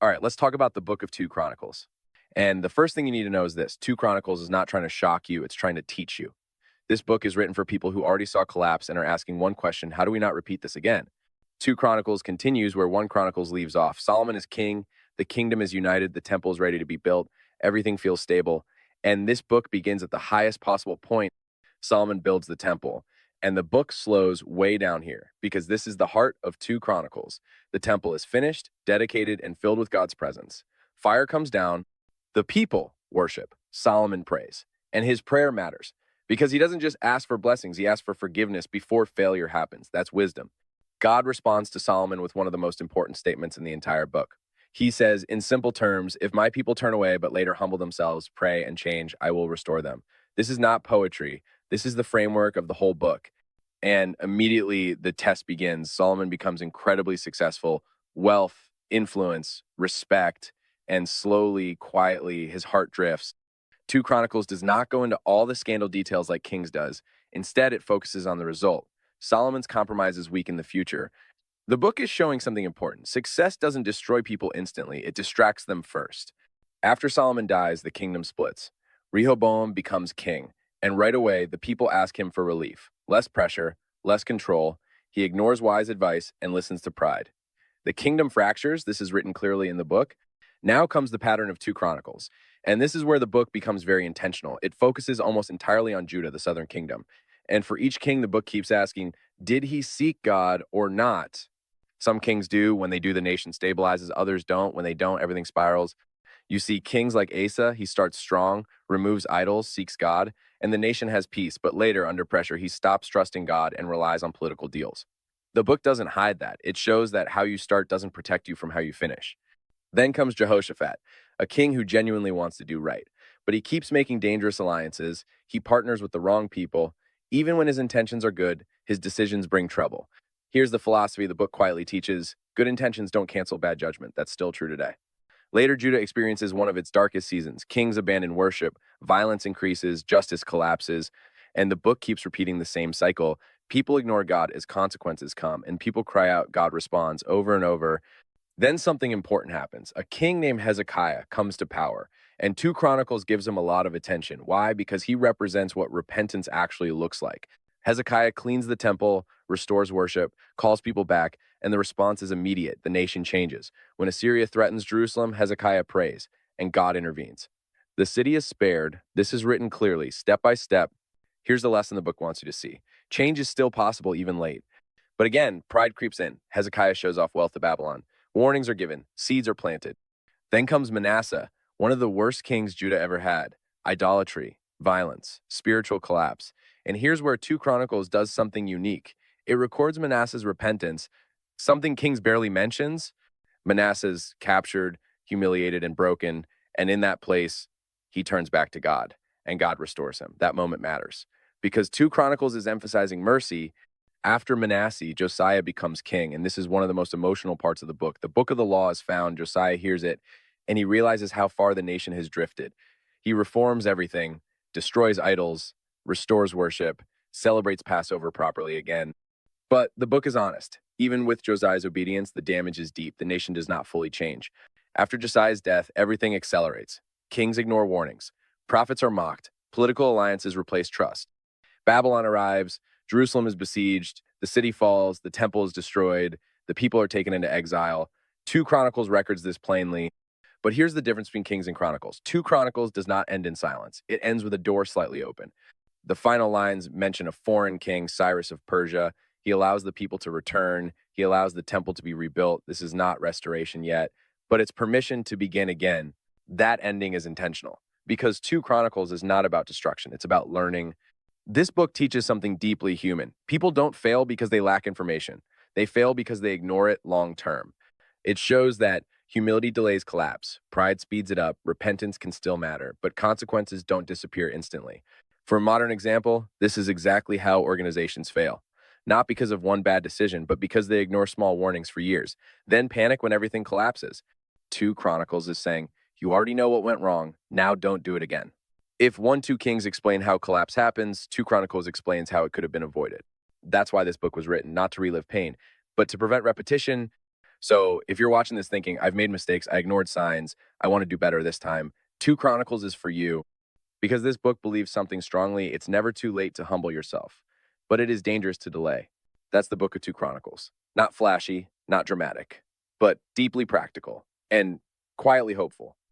All right, let's talk about the book of 2 Chronicles. And the first thing you need to know is this: 2 Chronicles is not trying to shock you, it's trying to teach you. This book is written for people who already saw collapse and are asking one question: how do we not repeat this again? 2 Chronicles continues where 1 Chronicles leaves off. Solomon is king, the kingdom is united, the temple is ready to be built, everything feels stable. And this book begins at the highest possible point. Solomon builds the temple. And the book slows way down here because this is the heart of 2 Chronicles. The temple is finished, dedicated, and filled with God's presence. Fire comes down. The people worship. Solomon prays. And his prayer matters because he doesn't just ask for blessings, he asks for forgiveness before failure happens. That's wisdom. God responds to Solomon with one of the most important statements in the entire book. He says, in simple terms, if my people turn away but later humble themselves, pray, and change, I will restore them. This is not poetry. This is the framework of the whole book. And immediately the test begins. Solomon becomes incredibly successful. Wealth, influence, respect, and slowly, quietly, his heart drifts. 2 Chronicles does not go into all the scandal details like Kings does. Instead, it focuses on the result. Solomon's compromises weaken the future. The book is showing something important. Success doesn't destroy people instantly, it distracts them first. After Solomon dies, the kingdom splits. Rehoboam becomes king, and right away, the people ask him for relief. Less pressure, less control. He ignores wise advice and listens to pride. The kingdom fractures. This is written clearly in the book. Now comes the pattern of 2 Chronicles. And this is where the book becomes very intentional. It focuses almost entirely on Judah, the southern kingdom. And for each king, the book keeps asking, did he seek God or not? Some kings do. When they do, the nation stabilizes. Others don't. When they don't, everything spirals. You see kings like Asa, he starts strong, removes idols, seeks God, and the nation has peace. But later, under pressure, he stops trusting God and relies on political deals. The book doesn't hide that. It shows that how you start doesn't protect you from how you finish. Then comes Jehoshaphat, a king who genuinely wants to do right. But he keeps making dangerous alliances. He partners with the wrong people. Even when his intentions are good, his decisions bring trouble. Here's the philosophy the book quietly teaches: good intentions don't cancel bad judgment. That's still true today. Later, Judah experiences one of its darkest seasons. Kings abandon worship, violence increases, justice collapses, and the book keeps repeating the same cycle. People ignore God as consequences come, and people cry out, God responds over and over. Then something important happens. A king named Hezekiah comes to power, and 2 Chronicles gives him a lot of attention. Why? Because he represents what repentance actually looks like. Hezekiah cleans the temple, restores worship, calls people back, and the response is immediate. The nation changes. When Assyria threatens Jerusalem, Hezekiah prays, and God intervenes. The city is spared. This is written clearly, step by step. Here's the lesson the book wants you to see. Change is still possible, even late. But again, pride creeps in. Hezekiah shows off wealth to Babylon. Warnings are given. Seeds are planted. Then comes Manasseh, one of the worst kings Judah ever had. Idolatry, violence, spiritual collapse. And here's where 2 Chronicles does something unique. It records Manasseh's repentance, something Kings barely mentions. Manasseh's captured, humiliated, and broken, and in that place, he turns back to God, and God restores him. That moment matters. Because 2 Chronicles is emphasizing mercy. After Manasseh, Josiah becomes king, and this is one of the most emotional parts of the book. The book of the law is found, Josiah hears it, and he realizes how far the nation has drifted. He reforms everything, destroys idols, restores worship, celebrates Passover properly again. But the book is honest. Even with Josiah's obedience, the damage is deep. The nation does not fully change. After Josiah's death, everything accelerates. Kings ignore warnings. Prophets are mocked. Political alliances replace trust. Babylon arrives. Jerusalem is besieged. The city falls. The temple is destroyed. The people are taken into exile. 2 Chronicles records this plainly. But here's the difference between Kings and Chronicles. 2 Chronicles does not end in silence. It ends with a door slightly open. The final lines mention a foreign king, Cyrus of Persia. He allows the people to return. He allows the temple to be rebuilt. This is not restoration yet, but it's permission to begin again. That ending is intentional because 2 Chronicles is not about destruction. It's about learning. This book teaches something deeply human. People don't fail because they lack information. They fail because they ignore it long term. It shows that humility delays collapse. Pride speeds it up. Repentance can still matter, but consequences don't disappear instantly. For a modern example, this is exactly how organizations fail. Not because of one bad decision, but because they ignore small warnings for years, then panic when everything collapses. 2 Chronicles is saying, you already know what went wrong, now don't do it again. If 1-2 Kings explain how collapse happens, 2 Chronicles explains how it could have been avoided. That's why this book was written, not to relive pain, but to prevent repetition. So if you're watching this thinking, I've made mistakes, I ignored signs, I want to do better this time, 2 Chronicles is for you because this book believes something strongly. It's never too late to humble yourself, but it is dangerous to delay. That's the book of 2 Chronicles. Not flashy, not dramatic, but deeply practical and quietly hopeful.